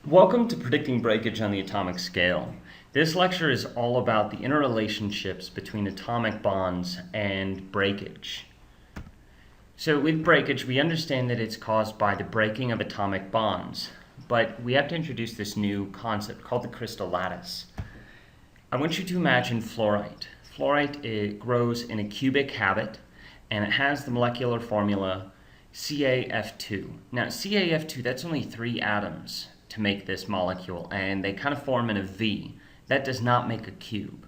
Welcome to Predicting Breakage on the Atomic Scale. This lecture is all about the interrelationships between atomic bonds and breakage. So with breakage, we understand that it's caused by the breaking of atomic bonds, but we have to introduce this new concept called the crystal lattice. I want you to imagine fluorite. Fluorite grows in a cubic habit, and it has the molecular formula CaF2. Now CaF2, that's only 3 atoms to make this molecule, and they kind of form in a V. That does not make a cube.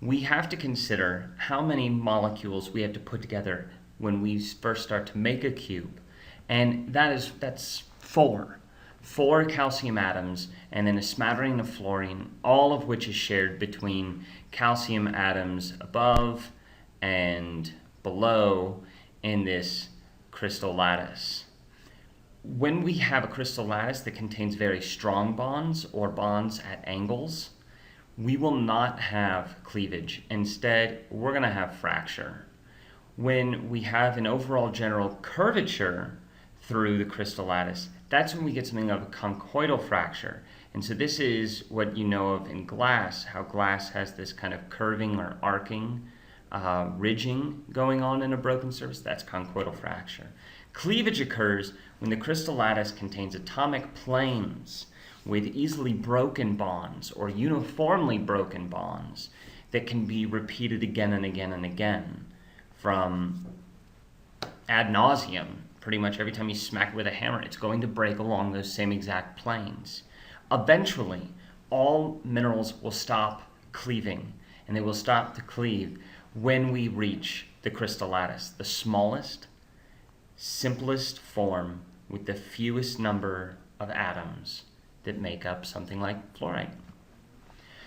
We have to consider how many molecules we have to put together when we first start to make a cube, and that's 4. 4 calcium atoms and then a smattering of fluorine, all of which is shared between calcium atoms above and below in this crystal lattice. When we have a crystal lattice that contains very strong bonds or bonds at angles, we will not have cleavage. Instead, we're going to have fracture. When we have an overall general curvature through the crystal lattice, that's when we get something of a conchoidal fracture. And so this is what you know of in glass, how glass has this kind of curving or arcing, ridging going on in a broken surface. That's conchoidal fracture. Cleavage occurs when the crystal lattice contains atomic planes with easily broken bonds or uniformly broken bonds that can be repeated again and again and again from ad nauseum. Pretty much every time you smack it with a hammer, it's going to break along those same exact planes. Eventually, all minerals will stop cleaving, and they will stop to cleave when we reach the crystal lattice, the smallest, simplest form with the fewest number of atoms that make up something like fluorite.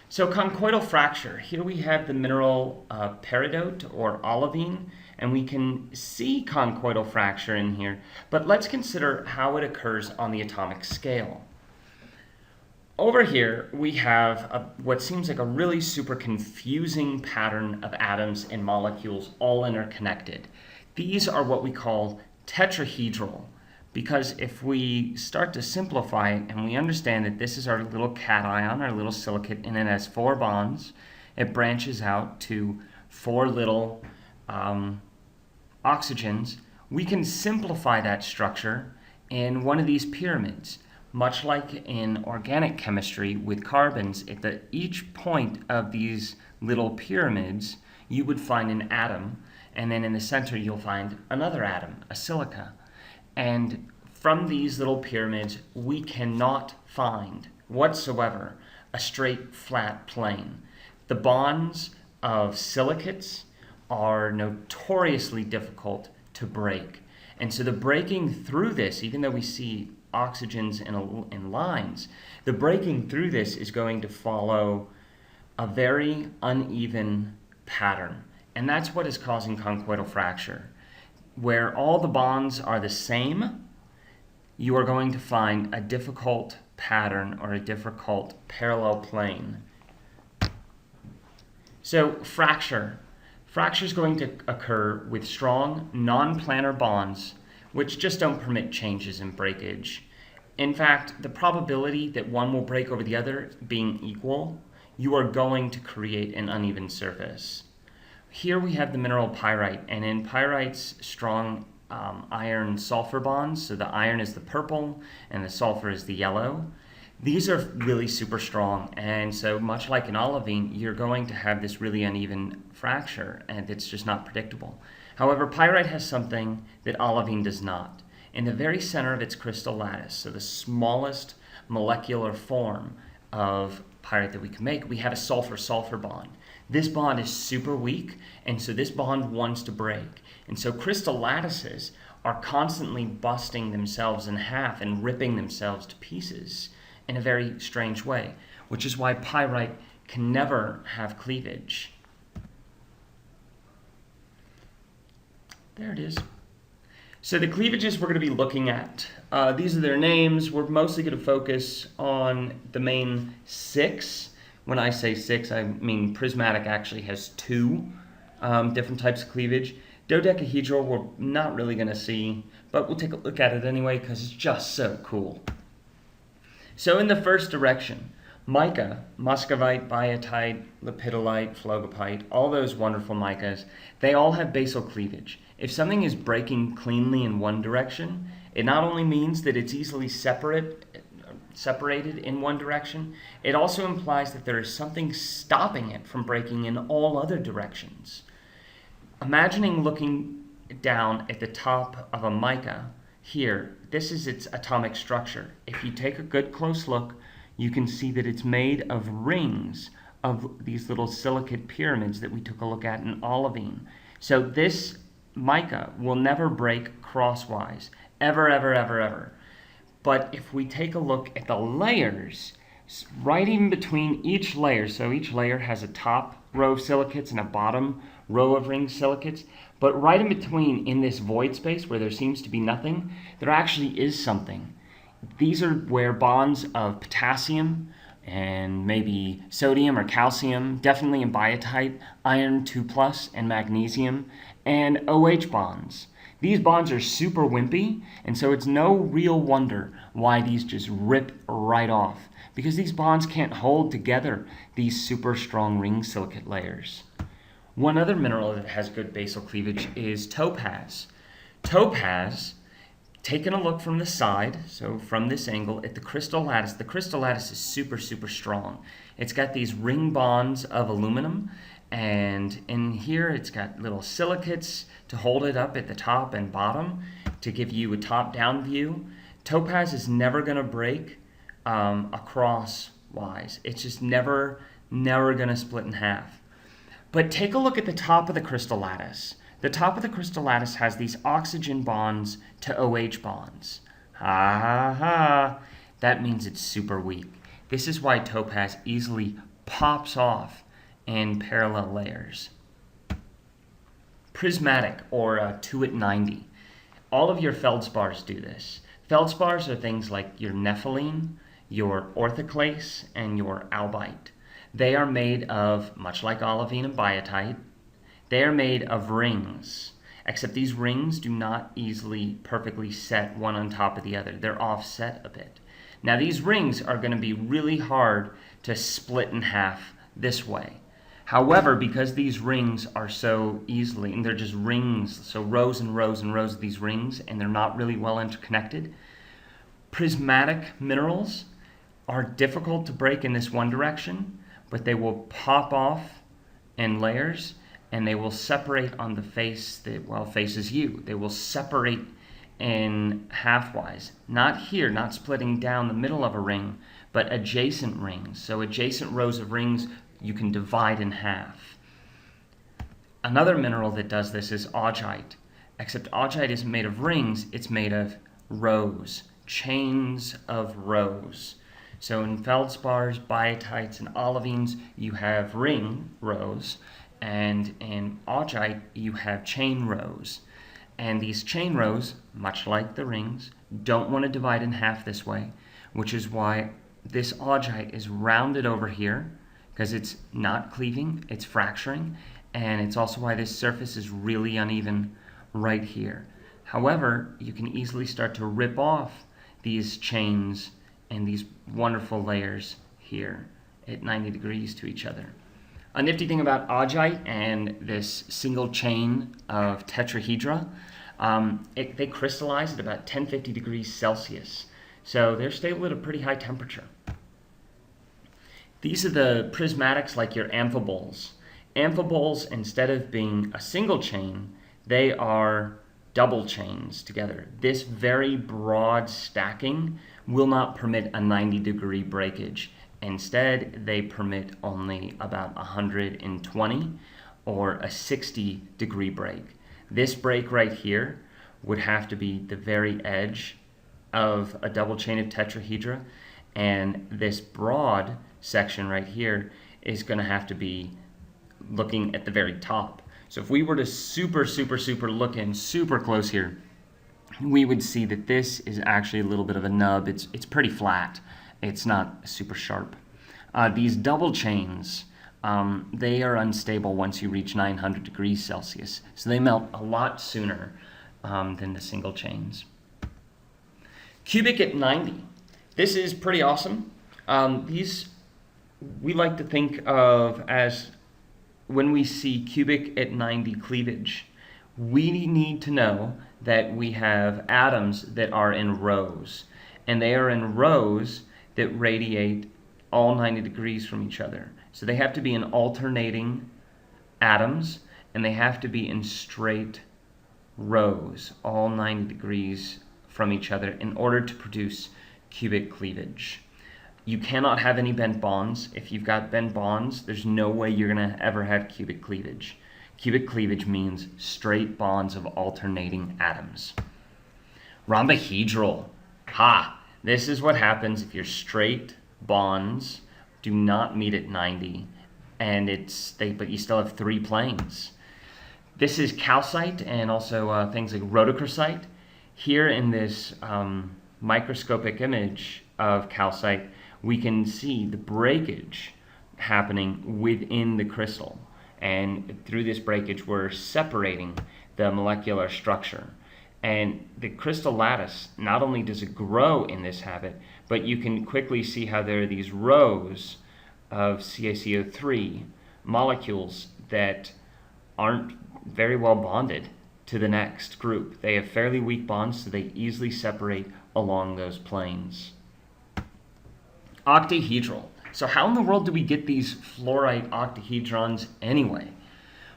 So conchoidal fracture, here we have the mineral peridot or olivine, and we can see conchoidal fracture in here, but let's consider how it occurs on the atomic scale. Over here we have what seems like a really super confusing pattern of atoms and molecules all interconnected. These are what we call tetrahedral, because if we start to simplify it and we understand that this is our little cation, our little silicate, and it has 4 bonds, it branches out to 4 little oxygens, we can simplify that structure in one of these pyramids. Much like in organic chemistry with carbons, at each point of these little pyramids, you would find an atom, and then in the center you'll find another atom, a silica. And from these little pyramids, we cannot find whatsoever a straight, flat plane. The bonds of silicates are notoriously difficult to break. And so the breaking through this, even though we see oxygens in lines, the breaking through this is going to follow a very uneven pattern. And that's what is causing conchoidal fracture. Where all the bonds are the same, you are going to find a difficult pattern or a difficult parallel plane. So fracture. Fracture is going to occur with strong non-planar bonds which just don't permit changes in breakage. In fact, the probability that one will break over the other being equal, you are going to create an uneven surface. Here we have the mineral pyrite, and in pyrite's strong iron-sulfur bonds, so the iron is the purple and the sulfur is the yellow. These are really super strong, and so much like in olivine, you're going to have this really uneven fracture, and it's just not predictable. However, pyrite has something that olivine does not. In the very center of its crystal lattice, so the smallest molecular form of pyrite that we can make, we have a sulfur-sulfur bond. This bond is super weak, and so this bond wants to break. And so crystal lattices are constantly busting themselves in half and ripping themselves to pieces in a very strange way, which is why pyrite can never have cleavage. There it is. So the cleavages we're going to be looking at, these are their names. We're mostly going to focus on the main 6. When I say 6, I mean prismatic actually has 2 different types of cleavage. Dodecahedral we're not really going to see, but we'll take a look at it anyway because it's just so cool. So in the first direction, mica, muscovite, biotite, lepidolite, phlogopite, all those wonderful micas, they all have basal cleavage. If something is breaking cleanly in one direction, it not only means that it's easily separated in one direction, it also implies that there is something stopping it from breaking in all other directions. Imagining looking down at the top of a mica here, this is its atomic structure. If you take a good close look, you can see that it's made of rings of these little silicate pyramids that we took a look at in olivine. So this mica will never break crosswise, ever, ever, ever, ever. But if we take a look at the layers, right in between each layer, so each layer has a top row of silicates and a bottom row of ring silicates, but right in between, in this void space where there seems to be nothing, there actually is something. These are where bonds of potassium and maybe sodium or calcium, definitely in biotite, iron 2+, and magnesium, and OH bonds. These bonds are super wimpy, and so it's no real wonder why these just rip right off, because these bonds can't hold together these super strong ring silicate layers. One other mineral that has good basal cleavage is topaz. Topaz, taking a look from the side, so from this angle, at the crystal lattice is super, super strong. It's got these ring bonds of aluminum, and in here it's got little silicates to hold it up at the top and bottom to give you a top-down view. Topaz is never going to break across-wise. It's just never going to split in half. But take a look at the top of the crystal lattice. The top of the crystal lattice has these oxygen bonds to OH bonds. Ha ha ha. That means it's super weak. This is why topaz easily pops off in parallel layers. Prismatic, or 2 at 90. All of your feldspars do this. Feldspars are things like your nepheline, your orthoclase, and your albite. They are made of, much like olivine and biotite, they are made of rings, except these rings do not easily perfectly set one on top of the other. They're offset a bit. Now these rings are going to be really hard to split in half this way. However, because these rings are so easily, and they're just rings, so rows and rows and rows of these rings, and they're not really well interconnected, prismatic minerals are difficult to break in this one direction, but they will pop off in layers, and they will separate on the face that, well, faces you. They will separate in halfwise. Not here, not splitting down the middle of a ring, but adjacent rings. So adjacent rows of rings you can divide in half. Another mineral that does this is augite, except augite isn't made of rings, it's made of rows, chains of rows. So in feldspars, biotites, and olivines, you have ring rows, and in augite, you have chain rows. And these chain rows, much like the rings, don't want to divide in half this way, which is why this augite is rounded over here, because it's not cleaving, it's fracturing, and it's also why this surface is really uneven right here. However, you can easily start to rip off these chains and these wonderful layers here at 90 degrees to each other. A nifty thing about augite and this single chain of tetrahedra, they crystallize at about 1050 degrees Celsius. So they're stable at a pretty high temperature. These are the prismatics like your amphiboles. Amphiboles, instead of being a single chain, they are double chains together. This very broad stacking will not permit a 90-degree breakage. Instead, they permit only about 120 or a 60-degree break. This break right here would have to be the very edge of a double chain of tetrahedra, and this broad section right here is going to have to be looking at the very top. So if we were to super look in super close here, we would see that this is actually a little bit of a nub. It's pretty flat. It's not super sharp. These double chains, they are unstable once you reach 900 degrees Celsius. So they melt a lot sooner than the single chains. Cubic at 90. This is pretty awesome. These we like to think of as when we see cubic at 90 cleavage, we need to know that we have atoms that are in rows, and they are in rows that radiate all 90 degrees from each other. So they have to be in alternating atoms, and they have to be in straight rows, all 90 degrees from each other, in order to produce cubic cleavage. You cannot have any bent bonds. If you've got bent bonds, there's no way you're going to ever have cubic cleavage. Cubic cleavage means straight bonds of alternating atoms. Rhombohedral. Ha! This is what happens if your straight bonds do not meet at 90, and but you still have 3 planes. This is calcite and also things like rhodochrosite. Here in this microscopic image of calcite, we can see the breakage happening within the crystal. And through this breakage, we're separating the molecular structure. And the crystal lattice, not only does it grow in this habit, but you can quickly see how there are these rows of CaCO3 molecules that aren't very well bonded to the next group. They have fairly weak bonds, so they easily separate along those planes. Octahedral. So how in the world do we get these fluorite octahedrons anyway?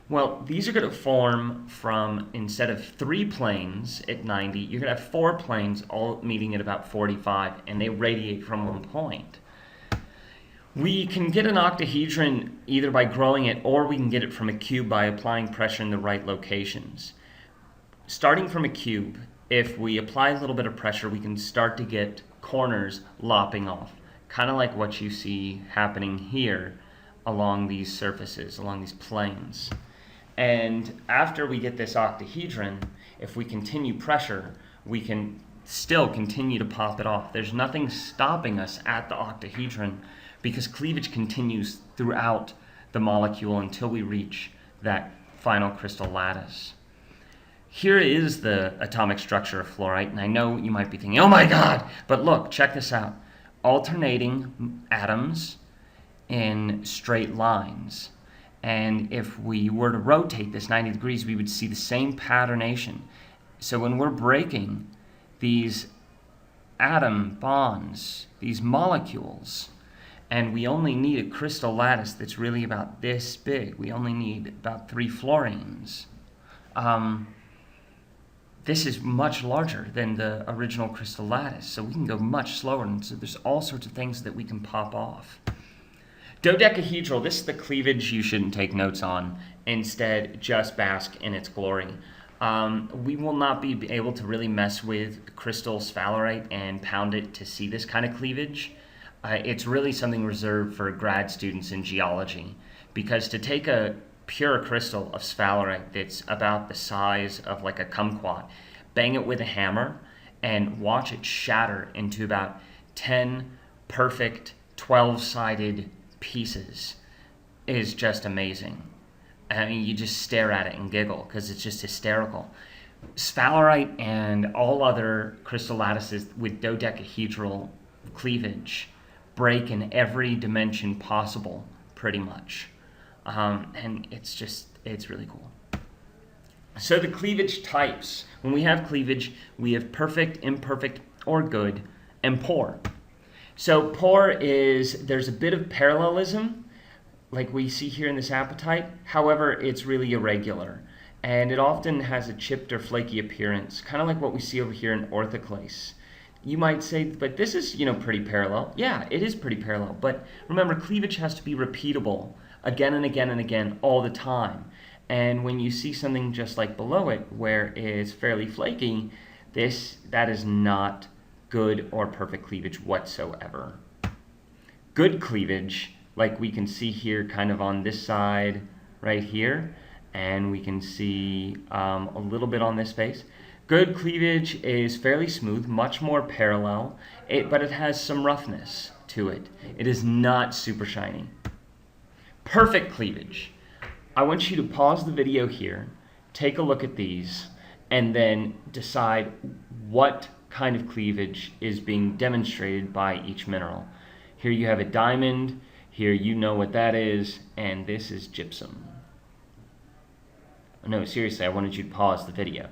Well, these are going to form from, instead of 3 planes at 90, you're going to have 4 planes all meeting at about 45, and they radiate from one point. We can get an octahedron either by growing it, or we can get it from a cube by applying pressure in the right locations. Starting from a cube, if we apply a little bit of pressure, we can start to get corners lopping off, kind of like what you see happening here along these surfaces, along these planes. And after we get this octahedron, if we continue pressure, we can still continue to pop it off. There's nothing stopping us at the octahedron, because cleavage continues throughout the molecule until we reach that final crystal lattice. Here is the atomic structure of fluorite, and I know you might be thinking, oh my God, but look, check this out. Alternating atoms in straight lines. And if we were to rotate this 90 degrees, we would see the same patternation. So when we're breaking these atom bonds, these molecules, and we only need a crystal lattice that's really about this big, we only need about 3 fluorines. This is much larger than the original crystal lattice, so we can go much slower, and so there's all sorts of things that we can pop off. Dodecahedral, this is the cleavage you shouldn't take notes on. Instead, just bask in its glory. We will not be able to really mess with crystal sphalerite and pound it to see this kind of cleavage. It's really something reserved for grad students in geology, because to take a pure crystal of sphalerite that's about the size of like a kumquat, bang it with a hammer, and watch it shatter into about 10 perfect 12-sided pieces is just amazing. I mean, you just stare at it and giggle because it's just hysterical. Sphalerite and all other crystal lattices with dodecahedral cleavage break in every dimension possible, pretty much. And it's really cool. So the cleavage types. When we have cleavage, we have perfect, imperfect, or good, and poor. So poor is, there's a bit of parallelism, like we see here in this apatite. However, it's really irregular, and it often has a chipped or flaky appearance, kind of like what we see over here in orthoclase. You might say, but this is, pretty parallel. Yeah, it is pretty parallel, but remember, cleavage has to be repeatable again and again and again all the time. And when you see something just like below it, where it's fairly flaky, that is not good or perfect cleavage whatsoever. Good cleavage, like we can see here kind of on this side right here, and we can see a little bit on this face. Good cleavage is fairly smooth, much more parallel, but it has some roughness to it. It is not super shiny. Perfect cleavage. I want you to pause the video here, take a look at these, and then decide what kind of cleavage is being demonstrated by each mineral. Here you have a diamond, here you know what that is, and this is gypsum. No, seriously, I wanted you to pause the video.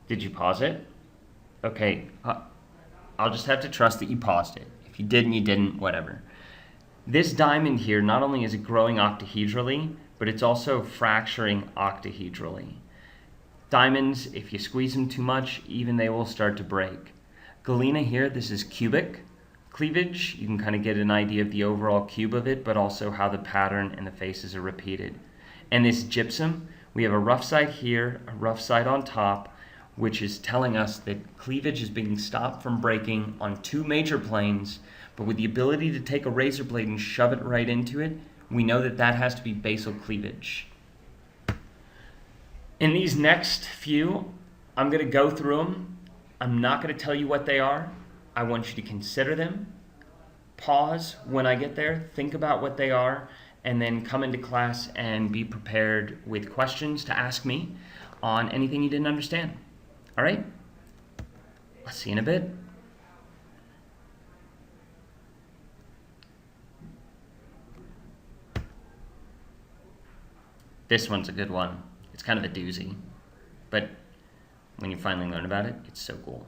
Did you pause it? Okay, I'll just have to trust that you paused it. If you didn't, you didn't, whatever. This diamond here, not only is it growing octahedrally, but it's also fracturing octahedrally. Diamonds, if you squeeze them too much, even they will start to break. Galena here, this is cubic cleavage. You can kind of get an idea of the overall cube of it, but also how the pattern and the faces are repeated. And this gypsum, we have a rough side here, a rough side on top, which is telling us that cleavage is being stopped from breaking on two major planes, but with the ability to take a razor blade and shove it right into it, we know that that has to be basal cleavage. In these next few, I'm going to go through them. I'm not going to tell you what they are. I want you to consider them. Pause when I get there, think about what they are, and then come into class and be prepared with questions to ask me on anything you didn't understand. All right? I'll see you in a bit. This one's a good one. It's kind of a doozy, but when you finally learn about it, it's so cool.